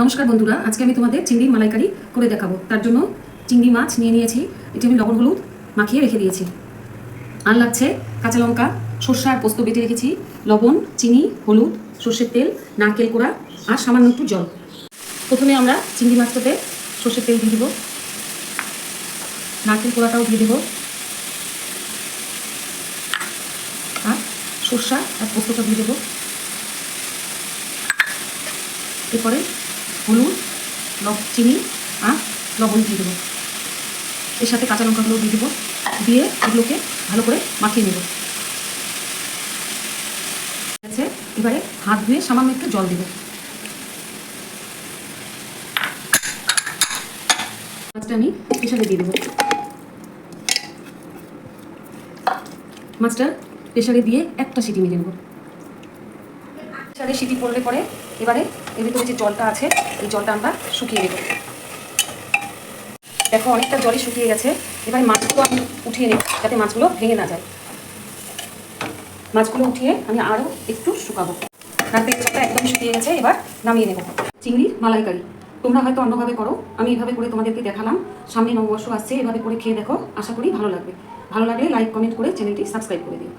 নমস্কার বন্ধুরা, আজকে আমি তোমাদের চিংড়ি মালাইকারি করে দেখাবো। তার জন্য চিংড়ি মাছ নিয়ে নিয়েছি, এটি আমি লবণ হলুদ মাখিয়ে রেখে দিয়েছি। আর লাগছে কাঁচা লঙ্কা, সর্ষে আর পোস্ত বেটে রেখেছি, লবণ, চিনি, হলুদ, সর্ষের তেল, নারকেল কোড়া আর সামান্য একটু জল। প্রথমে আমরা চিংড়ি মাছটাতে সর্ষের তেল দিয়ে দেবো, নারকেল কোড়াটাও দিয়ে দেবো, আর সর্ষা আর পোস্তটা দিয়ে দেবো। এরপরে হলুদ, চিনি আর লবণ দিয়ে দেবো। এর সাথে কাঁচা লঙ্কাগুলো দিয়ে দেবো, দিয়ে এগুলোকে ভালো করে মাখিয়ে নেব। আছে, এবারে হাত ধুয়ে সামান্য একটু জল দেবো। মাছটা আমি প্রেশারে দিয়ে দেবো। মাছটা প্রেশারে দিয়ে একটা সিটি মেরে নেব। প্রেশারে সিটি পড়লে পরে এবারে এর ভিতরে যে জলটা আছে এই জলটা আমরা শুকিয়ে দেবো। দেখো অনেকটা জলই শুকিয়ে গেছে। এবার মাছগুলো আমি উঠিয়ে নেব যাতে মাছগুলো ভেঙে না যায়। মাছগুলো উঠিয়ে আমি আরও একটু শুকাবো। নারকেল জলটা একদম শুকিয়ে গেছে, এবার নামিয়ে নেব। চিংড়ি মালাইকারি তোমরা হয়তো অন্যভাবে করো, আমি এভাবে করে তোমাদেরকে দেখালাম। সামনে নববর্ষ আসছে, এভাবে করে খেয়ে দেখো, আশা করি ভালো লাগবে। ভালো লাগলে লাইক কমেন্ট করে চ্যানেলটি সাবস্ক্রাইব করে দিও।